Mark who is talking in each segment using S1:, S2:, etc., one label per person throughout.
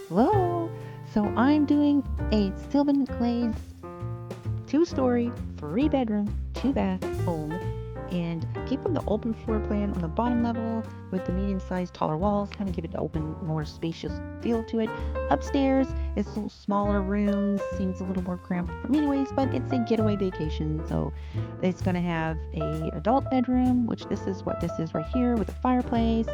S1: Hello! So I'm doing a Sylvan Glades 2-story, 3-bedroom, 2-bath home, and keeping the open floor plan on the bottom level with the medium-sized taller walls, kind of give it an open, more spacious feel to it. Upstairs, it's a little smaller rooms, seems a little more cramped for me anyways, but it's a getaway vacation, so it's going to have a adult bedroom, which this is what this is right here, with a fireplace,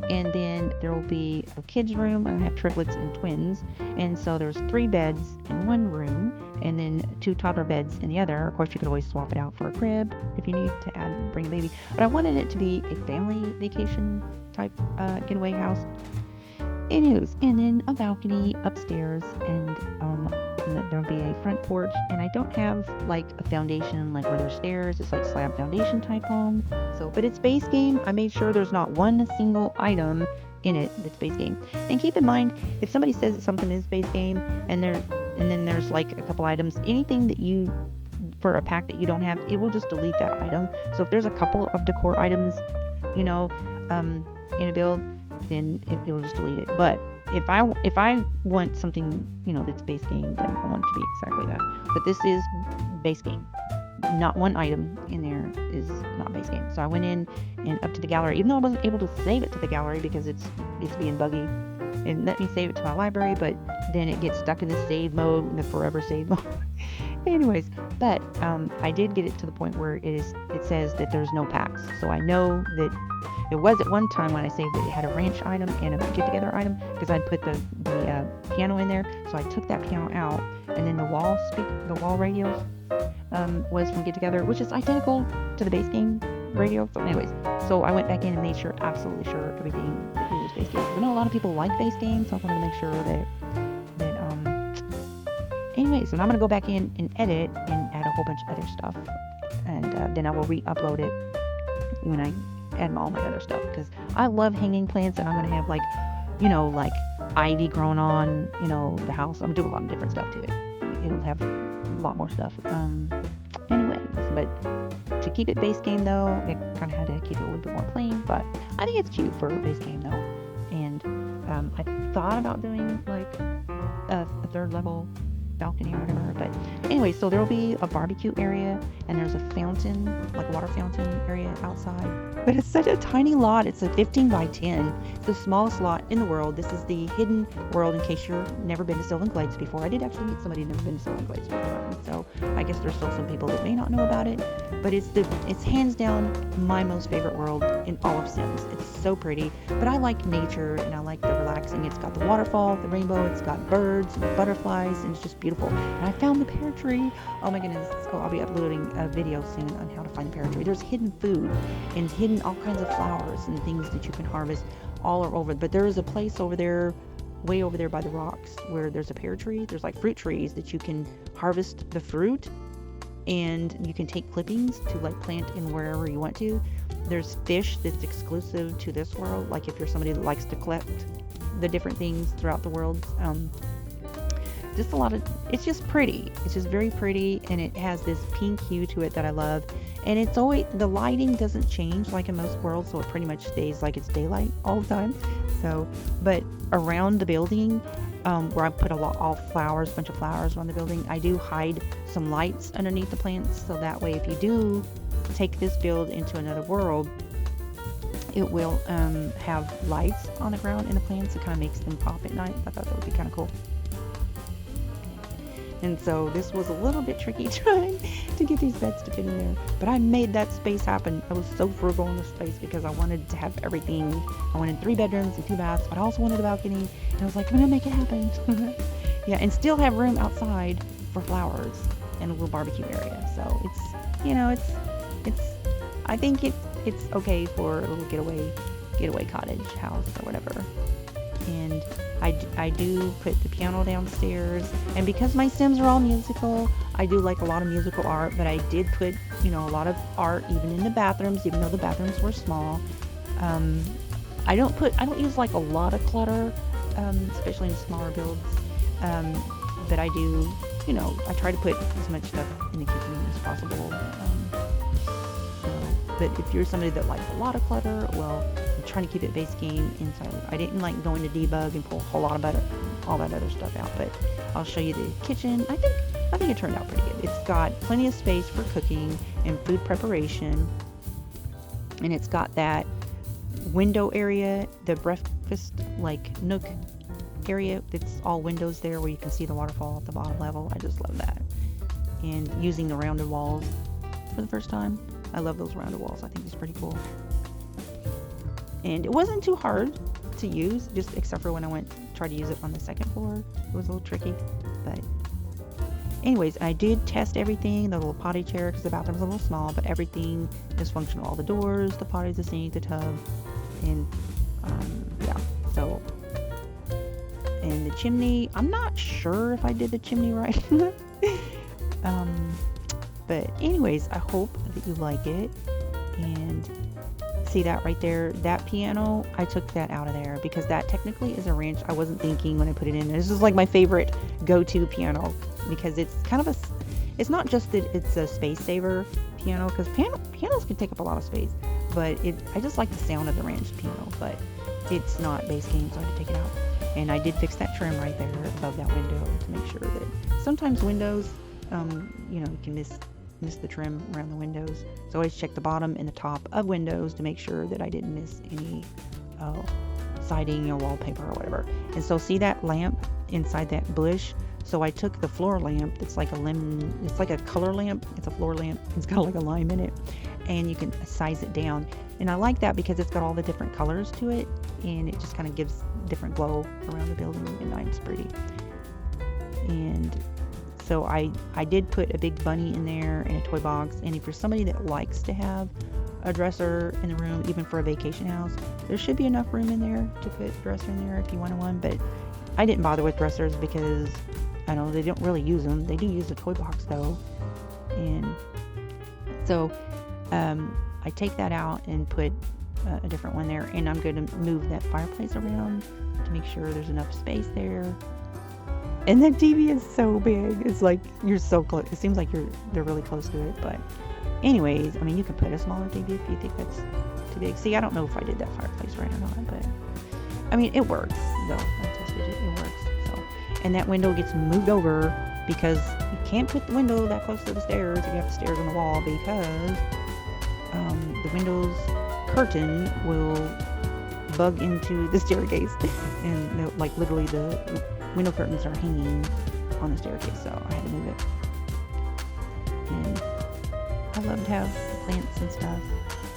S1: and then there will be a kids room. I have triplets and twins, and so there's 3 beds in one room, and then 2 toddler beds in the other. Of course, you could always swap it out for a crib if you need to bring a baby, but I wanted it to be a family vacation type getaway house. Anywho's, and then a balcony upstairs, and there'll be a front porch, and I don't have like a foundation like where there's stairs. It's like slab foundation type home. So, but it's base game. I made sure there's not one single item in it that's base game. And keep in mind, if somebody says that something is base game, and then there's like a couple items, anything that you for a pack that you don't have, it will just delete that item. So if there's a couple of decor items, in a build, then it will just delete it. But if I want something, that's base game, then I want it to be exactly that. But this is base game. Not one item in there is not base game. So I went in and up to the gallery, even though I wasn't able to save it to the gallery because it's being buggy. It let me save it to my library, but then it gets stuck in the save mode, the forever save mode. Anyways, but I did get it to the point where it says that there's no packs. So I know that it was at one time when I saved it, it had a ranch item and a get-together item because I'd put the piano in there. So I took that piano out, and then the wall radios was from Get Together, which is identical to the base game radio. So anyways, so I went back in and made sure, absolutely sure, everything that was base game. I know a lot of people like base games, so I wanted to make sure that anyways, and I'm gonna go back in and edit and add a whole bunch of other stuff, and then I will re-upload it when I add all my other stuff, because I love hanging plants, and I'm gonna have like ivy growing on the house. I'm gonna do a lot of different stuff to it. It'll have a lot more stuff. Anyways, but to keep it base game though, it kind of had to keep it a little bit more plain, but I think it's cute for a base game though. And I thought about doing like a 3rd level balcony or whatever, but anyway, so there will be a barbecue area, and there's a fountain, like a water fountain area outside, but it's such a tiny lot. It's a 15 by 10. It's the smallest lot in the world. This is the hidden world, in case you've never been to Sylvan Glades before. I did actually meet somebody who's never been to Sylvan Glades before, so I guess there's still some people that may not know about it, but it's hands down my most favorite world in all of Sims. It's so pretty, but I like nature, and I like the relaxing. It's got the waterfall, the rainbow, it's got birds and butterflies, and it's just beautiful. And I found the pear tree. Oh my goodness. Oh, I'll be uploading a video soon on how to find the pear tree. There's hidden food and hidden all kinds of flowers and things that you can harvest all over. But there is a place over there, way over there by the rocks, where there's a pear tree. There's like fruit trees that you can harvest the fruit, and you can take clippings to like plant in wherever you want to. There's fish that's exclusive to this world, like if you're somebody that likes to collect the different things throughout the world. Just a lot of, it's just pretty. It's just very pretty, and it has this pink hue to it that I love. And it's always, the lighting doesn't change like in most worlds, so it pretty much stays like it's daylight all the time. So, but around the building, where I put all flowers, a bunch of flowers around the building, I do hide some lights underneath the plants, so that way if you do take this build into another world, it will have lights on the ground in the plants. It kind of makes them pop at night. I thought that would be kind of cool. And so this was a little bit tricky trying to get these beds to fit in there, but I made that space happen. I was so frugal in the space because I wanted to have everything. I wanted 3 bedrooms and 2 baths, but I also wanted a balcony, and I was like, I'm gonna make it happen. Yeah, and still have room outside for flowers and a little barbecue area. So it's I think it's okay for a little getaway cottage house or whatever. And I do put the piano downstairs, and because my Sims are all musical, I do like a lot of musical art, but I did put a lot of art even in the bathrooms, even though the bathrooms were small. I don't use like a lot of clutter, especially in smaller builds, but I do, I try to put as much stuff in the kitchen as possible. But if you're somebody that likes a lot of clutter, well, trying to keep it base game inside. I didn't like go into debug and pull a whole lot of all that other stuff out, but I'll show you the kitchen. I think it turned out pretty good. It's got plenty of space for cooking and food preparation, and it's got that window area, the breakfast like nook area. It's all windows there where you can see the waterfall at the bottom level. I just love that. And using the rounded walls for the first time, I love those rounded walls. I think it's pretty cool. And it wasn't too hard to use, just except for when I tried to use it on the second floor. It was a little tricky, but anyways, I did test everything. The little potty chair, because the bathroom's a little small, but everything is functional. All the doors, the potty, the sink, the tub, and yeah. So, and the chimney, I'm not sure if I did the chimney right. But anyways, I hope that you like it. And see that right there, that piano, I took that out of there because that technically is a ranch. I wasn't thinking when I put it in. This is like my favorite go-to piano because it's kind of it's not just that it's a space saver piano, because pianos can take up a lot of space, but I just like the sound of the ranch piano, but it's not bass game, so I had to take it out. And I did fix that trim right there above that window to make sure that sometimes windows, you know, you can miss the trim around the windows. So always check the bottom and the top of windows to make sure that I didn't miss any siding or wallpaper or whatever. And so see that lamp inside that bush? So I took the floor lamp that's like a lemon, it's like a color lamp, it's a floor lamp, it's got like a lime in it, and you can size it down. And I like that because it's got all the different colors to it, and it just kind of gives different glow around the building, and it's pretty. And so I did put a big bunny in there and a toy box, and if you're somebody that likes to have a dresser in the room, even for a vacation house, there should be enough room in there to put a dresser in there if you wanted one. But I didn't bother with dressers because I know they don't really use them. They do use a toy box though. And so I take that out and put a different one there, and I'm going to move that fireplace around to make sure there's enough space there. And that TV is so big. It's like you're so close. It seems like they're really close to it. But anyways, I mean, you can put a smaller TV if you think that's too big. See, I don't know if I did that fireplace right or not, but I mean, it works. Though I tested it, it works. So, and that window gets moved over because you can't put the window that close to the stairs if you have the stairs on the wall, because the window's curtain will bug into the staircase, and like literally the window curtains are hanging on the staircase, so I had to move it. And I love to have plants and stuff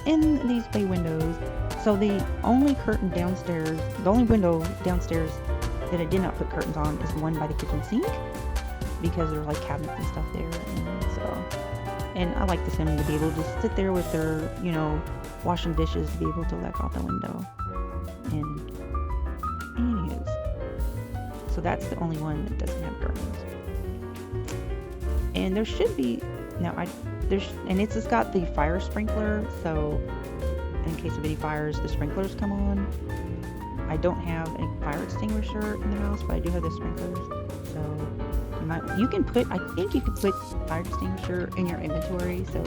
S1: in these bay windows. So the only window downstairs that I did not put curtains on is the one by the kitchen sink, because there are like cabinets and stuff there, and I like the Sims to be able to just sit there with their, you know, washing dishes, to be able to look out the window. And anyways, so that's the only one that doesn't have curtains. And there should be, and it's just got the fire sprinkler, so in case of any fires, the sprinklers come on. I don't have a fire extinguisher in the house, but I do have the sprinklers. So you can put, I think you could put fire extinguisher in your inventory. So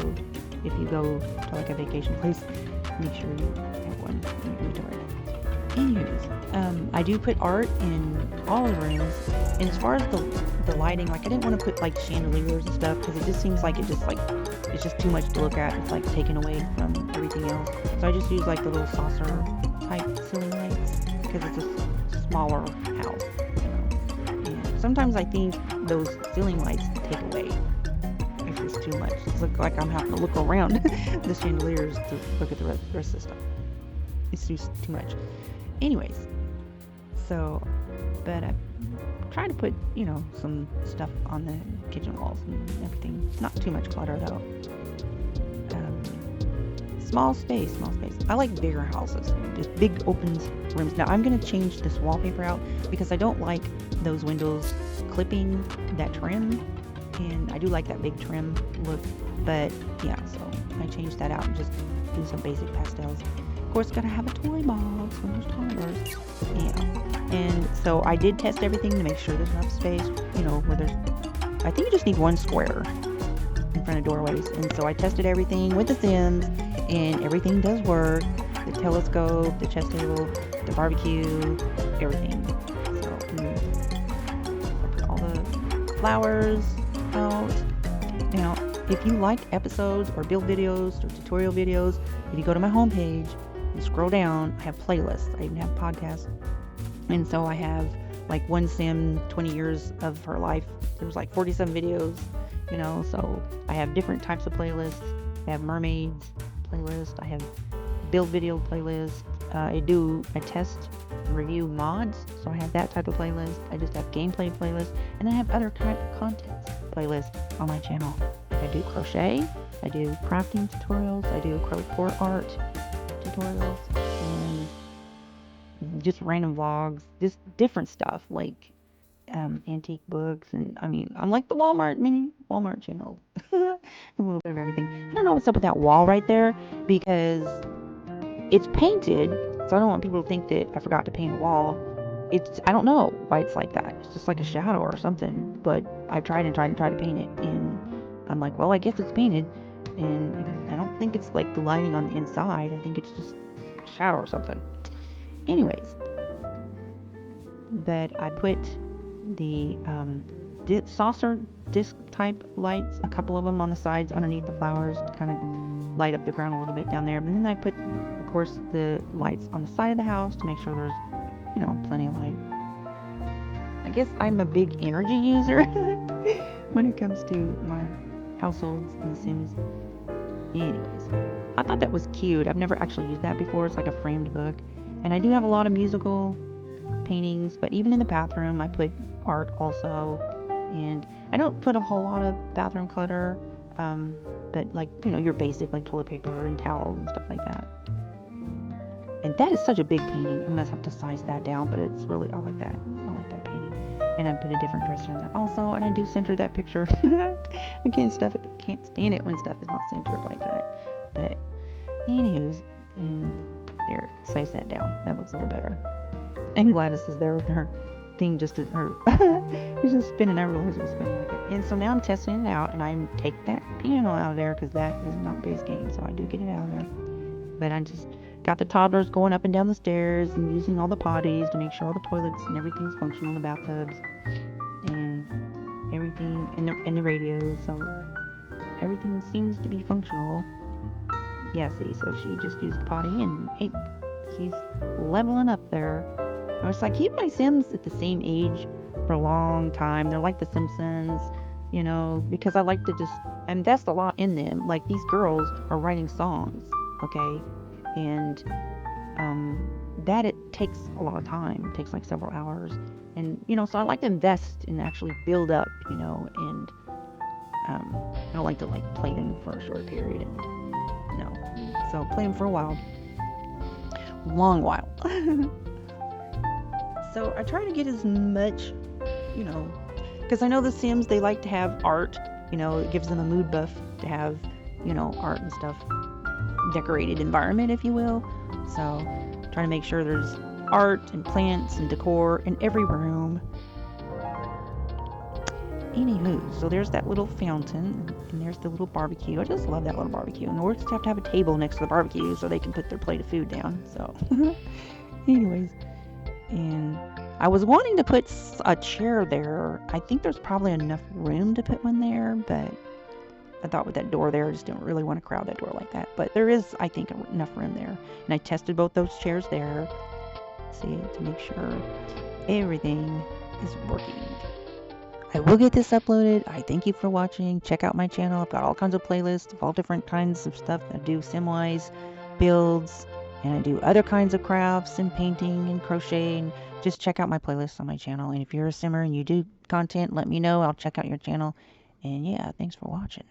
S1: if you go to like a vacation place, make sure you have one in your inventory. Anyways, I do put art in all the rooms, and as far as the lighting, like I didn't want to put like chandeliers and stuff, because it just seems like it's just too much to look at. It's like taken away from everything else. So I just use like the little saucer type ceiling lights, because it's a smaller house, you know. And sometimes I think those ceiling lights take away if it's too much. It's like I'm having to look around the chandeliers to look at the rest of the stuff. It's just too much. Anyways, so, but I try to put, you know, some stuff on the kitchen walls and everything. Not too much clutter though. Small space. I like bigger houses, just big open rooms. Now I'm going to change this wallpaper out because I don't like those windows clipping that trim, and I do like that big trim look, but yeah, so I changed that out and just do some basic pastels. Of course, gotta have a toy box when there's toddlers. Yeah. And so I did test everything to make sure there's enough space, you know, I think you just need one square in front of doorways. And so I tested everything with the Sims, and everything does work. the telescope, the chess table, the barbecue, everything. So I put all the flowers out. Now, if you like episodes or build videos or tutorial videos, if you go to my homepage and scroll down, I have playlists. I even have podcasts. And so I have like one sim, 20 years of her life. There was like 47 videos, so I have different types of playlists. I have mermaids playlist. I have build video playlist. I test and review mods. So I have that type of playlist. I just have gameplay playlist. And I have other type of content playlists on my channel. I do crochet. I do crafting tutorials. I do acrylic pour art tutorials. And just random vlogs, just different stuff like antique books, and I'm like the Walmart channel. A little bit of everything. I don't know what's up with that wall right there because it's painted, so I don't want people to think that I forgot to paint a wall. I don't know why it's like that. It's just like a shadow or something, but I've tried to paint it, and I'm like, well, I guess it's painted, and I don't think it's like the lighting on the inside. I think it's just a shadow or something. Anyways, but I put the saucer disc type lights, a couple of them on the sides underneath the flowers to kind of light up the ground a little bit down there. And then I put, of course, the lights on the side of the house to make sure there's, plenty of light. I guess I'm a big energy user when it comes to my households in The Sims. Anyways, I thought that was cute. I've never actually used that before. It's like a framed book. And I do have a lot of musical paintings, but even in the bathroom I put art also. And I don't put a whole lot of bathroom clutter, but like, your basic like toilet paper and towels and stuff like that. And that is such a big painting. I'm gonna have to size that down, but it's really, I like that painting. And I put a different dresser in that also, and I do center that picture. I can't stand it when stuff is not centered like that. But anywho's, and there, size that down. That looks a little better. And Gladys is there with her thing she's just spinning. I realized it was spinning like it. And so now I'm testing it out, and I take that piano out of there because that is not base game, so I do get it out of there. But I just got the toddlers going up and down the stairs and using all the potties to make sure all the toilets and everything's functional, the bathtubs and everything, and the radios, so everything seems to be functional. Yeah, see, so she just used the potty, and hey, he's leveling up there. I was like, keep my Sims at the same age for a long time. They're like the Simpsons, because I like to just invest a lot in them. Like, these girls are writing songs, okay? And that it takes a lot of time. It takes like several hours. And, so I like to invest and actually build up, and I don't like to like play them for a short period. And, so play them for a while. Long while. So I try to get as much, because I know the Sims, they like to have art, it gives them a mood buff to have, art and stuff, decorated environment, if you will. So try to make sure there's art and plants and decor in every room. Anywho, so there's that little fountain, and there's the little barbecue. I just love that little barbecue. And the orcs have to have a table next to the barbecue so they can put their plate of food down. So, anyways, and I was wanting to put a chair there. I think there's probably enough room to put one there, but I thought with that door there, I just don't really want to crowd that door like that. But there is, I think, enough room there. And I tested both those chairs there, see, to make sure everything is working. I will get this uploaded. I thank you for watching. Check out my channel. I've got all kinds of playlists of all different kinds of stuff. I do sim-wise builds, and I do other kinds of crafts and painting and crocheting. Just check out my playlists on my channel. And if you're a simmer and you do content, let me know. I'll check out your channel. And yeah, thanks for watching.